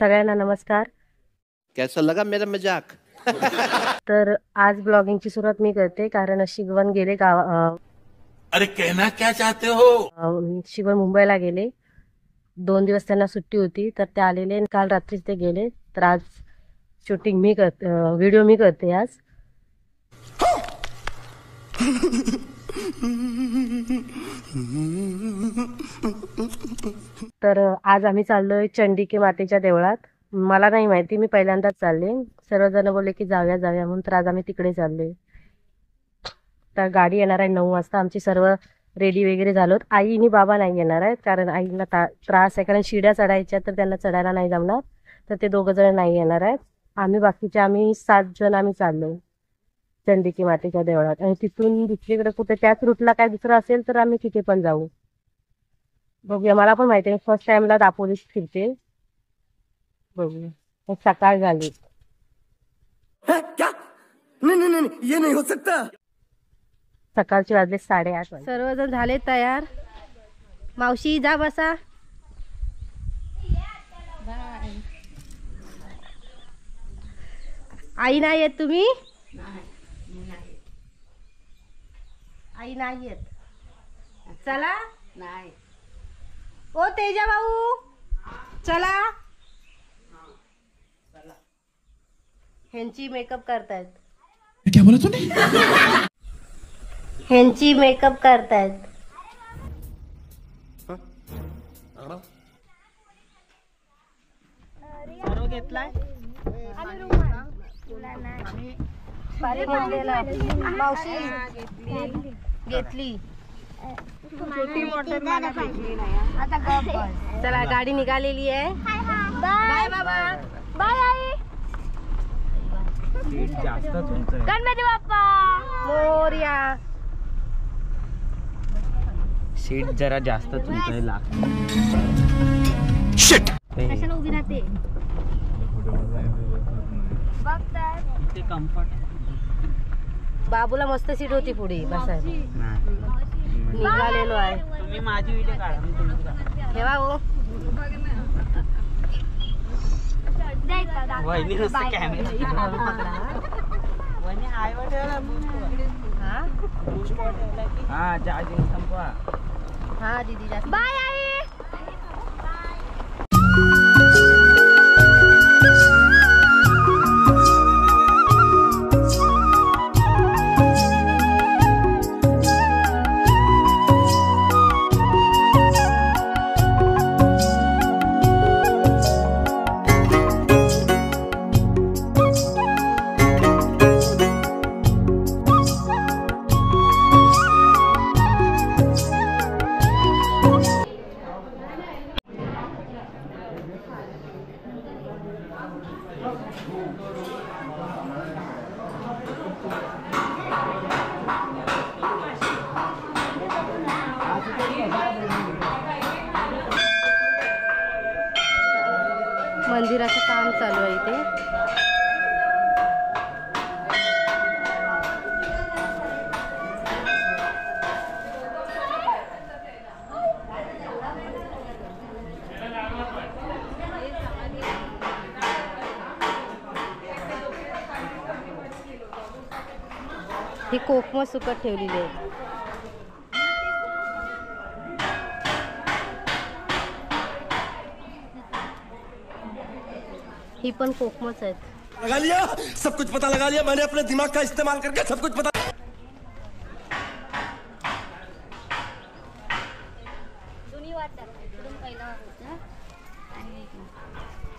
सगळ्यांना नमस्कार। कैसा लगा मेरा मजाक? तर आज ब्लॉगिंगची सुरुवात मी करते कारण शिगवन गेले अरे कहना क्या चाहते हो? शिगवन मुंबईला गेले, 2 दिवस त्यांना सुट्टी होती तर ते आलेले, काल रात्रीच ते गेले। तर आज शूटिंग मी करते, व्हिडिओ मी करते आज। तर आज आम्ही चाललोय चंडिके मातेच्या देवळात। मला नाही माहिती, मी पहिल्यांदाच चालले, सर्वजण बोलले की जाऊया जाऊया म्हणून, तर आज आम्ही तिकडे चाललोय। तर गाडी येणार आहे 9 वाजता। आमची सर्व रेडी वगैरे झालोत। आई आणि बाबा नाही येणार आहेत कारण आईला त्रास आहे, कारण शिड्या चढायच्या तर त्यांना चढायला नाही जमणार, तर ते 2 जण नाही येणार आहेत। आम्ही 7 जण आम्ही चाललोय चंडिके मातेच्या देवळात, आणि तिथून दुसरीकडे कुठे त्याच रूटला काय दुसरं असेल तर आम्ही तिथे पण जाऊ, बघूया। मला पण माहिती आहे, फर्स्ट टाइमला दापोलीत फिरते, बघूया। सकाळ झाली, ये नहीं हो सकता। सकाळचे वाजले 8:30। सर्वजण झाले तयार। मावशी जा बसा। आई नाही येत? तुम्ही आई नाही येत? चला नाही। ओ तेजा भाऊ चला, ह्यांची मेकअप करतायत। क्या बोला तूने? ह्यांची मेकअप करतायत। सर्व घेतलाय मावशी घेतली। चला गाडी निघालेली आहे। बाय बाबा, बाय आई, गणपती बाप्पा मोरया। सीट जरा जास्त तुमचं कशाला उभी राहते? बाबूला मस्त सीट होती पुढे बसायला। निघालेलो आहे। तुम्ही माझी व्हिडिओ काढा, मी तुमची काढा। ठेवा हो। वहिनी नुसतं कॅमेरा वहिनी आईवर ठेवला, हा चार्जिंग संपवा। हा दीदी जा, बाय आई। मंदिराचं काम चालू आहे इथे। ही कोकम सुकट ठेवलेली आहे। ही पण कोकमच आहेत। लगा लिया, सब कुछ पता लगा लिया मैंने, अपने दिमाग का इस्तेमाल करके सब कुछ पता।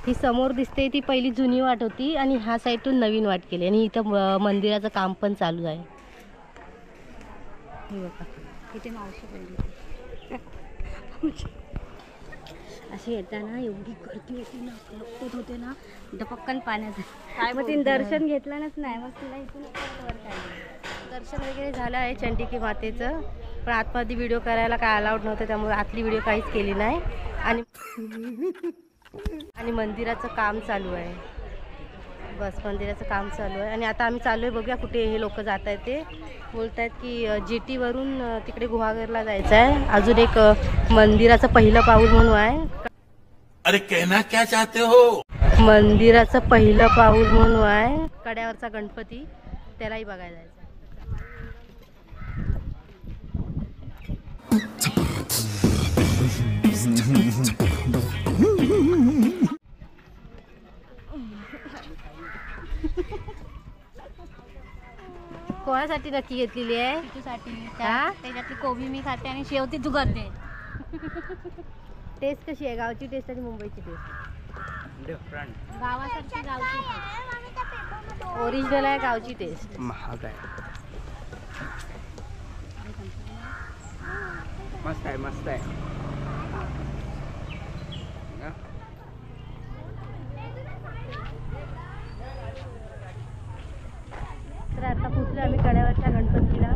ही समोर दिसते ती पहिली जुनी वाट होती, आणि ह्या साईडून नवीन वाट केली, आणि इथं मंदिराचं काम पण चालू आहे। इथे मावशी बोलली अशी येताना एवढी गर्दी होती ना, लपत होते ना, दपक्कन पाण्यात काय, मग तिने दर्शन घेतलंच नाही, मग तिला इथून दर्शन वगैरे झालं आहे चंडिके मातेचं, पण आतमध्ये व्हिडिओ करायला काय अलाउड नव्हतं, त्यामुळे आतली व्हिडिओ काहीच केली नाही। आणि मंदिराचं काम चालू आहे, बस मंदिराचं काम चालू आहे। आणि आता आम्ही चालू आहे, बघूया कुठे हे लोक जात आहेत। ते बोलत आहेत की GT वरून तिकडे गुहागरला जायचं आहे। अजून एक मंदिराचं पहिलं पाऊल म्हणून आहे। अरे कहना क्या चाहते हो? मंदिराचं पहिलं पाऊल म्हणून आहे कड्यावरचा गणपती, त्यालाही बघायला जायचं. कोणासाठी नक्की घेतलेली आहे? तुझ्यासाठी. हा? त्याच्यातली कोबी मी खाते आणि शेवटी तू करते. टेस्ट कशी आहे? गावची टेस्ट आणि मुंबईची टेस्ट गावासारखी गावची. ओरिजिनल आहे गावची टेस्ट. महाग आहे. मस्त आहे, मस्त आहे. तर आता पोचलो आम्ही कड्यावरच्या गणपतीला.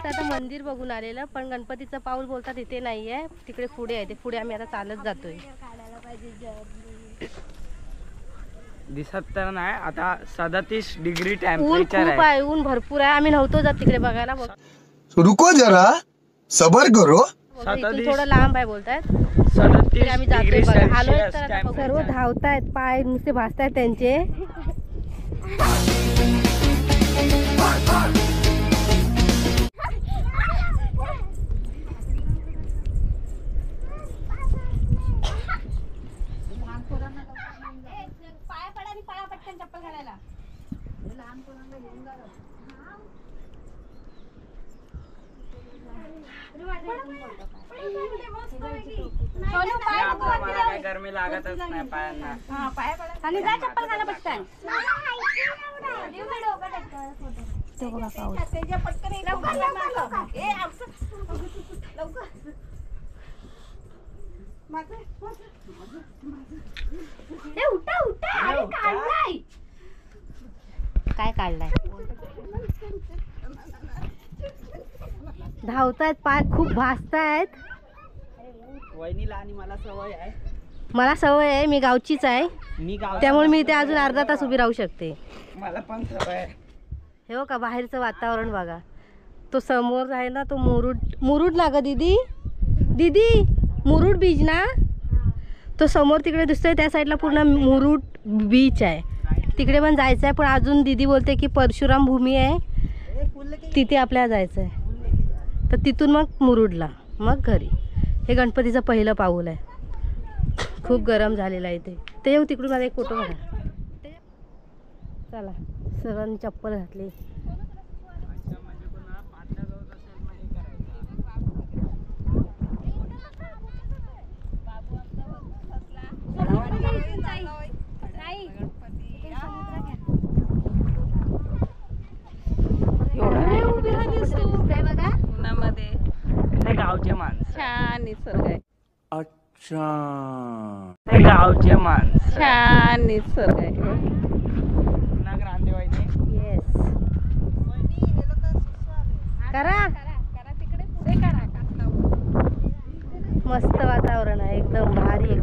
आता मंदिर बघून आलेलं, पण गणपतीचं पाऊल बोलतात इथे नाहीये, तिकडे पुढे आहे. ते पुढे आम्ही आता चालत जातोय. दिसत तर नाही. आता 37 डिग्री ऊन टेम्परेचर खूप आहे, ऊन भरपूर आहे. आम्ही नव्हतो जात तिकडे बघायला. रुको जरा सबर करो. इथून थोडं लांब आहे बोलतायत. 37 आम्ही जातोय डिग्री बघा. आलोय सेल्सिअस तर आता बघू. सर्व टेम्परेचर. धावतायत, पाय नुसते भासतायत त्यांचे. मला काही गरमी लागतच नाही पायांना. आणि जा चप्पल घाला पटकन. ते बघा पाऊस. काय काढलाय? धावतायत, पाय खूप भासतायत. वहिनीला आणि मला सवय आहे. मला सवय आहे, मी गावचीच आहे, मी गाव त्यामुळे मी इथे अजून अर्धा तास उभी राहू शकते. मला पण सवय आहे. हे बघा बाहेरचं वातावरण बघा. तो समोर आहे ना, तो मुरुड ना ग दीदी, दीदी मुरुड बीच ना, तो समोर तिकडे दिसतोय त्या साईडला पूर्ण मुरुड बीच आहे. तिकडे पण जायचं आहे, पण अजून दीदी बोलते की परशुराम भूमी आहे, तिथे आपल्याला जायचं आहे. तर तिथून मग मुरुडला, मग घरी. हे गणपतीचं पहिलं पाऊल आहे. खूप गरम झालेलं आहे इथे. ते येऊ तिकडून माझा एक फोटो काढा. चला, सर्वांनी चप्पल घातली. ते गावचे माणसं. छान निसर्ग आहे. अच्छा. ते गावचे माणसं. छान निसर्ग आहे. पुन्हा क्रांती वहिनी. येस, करा. मस्त वातावरण आहे, एकदम भारी.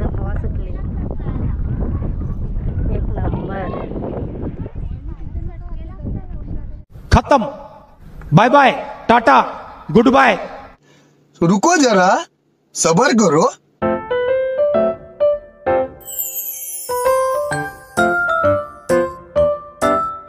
खत्म. Bye bye, ta-ta, goodbye. रुको जरा, सबर करो.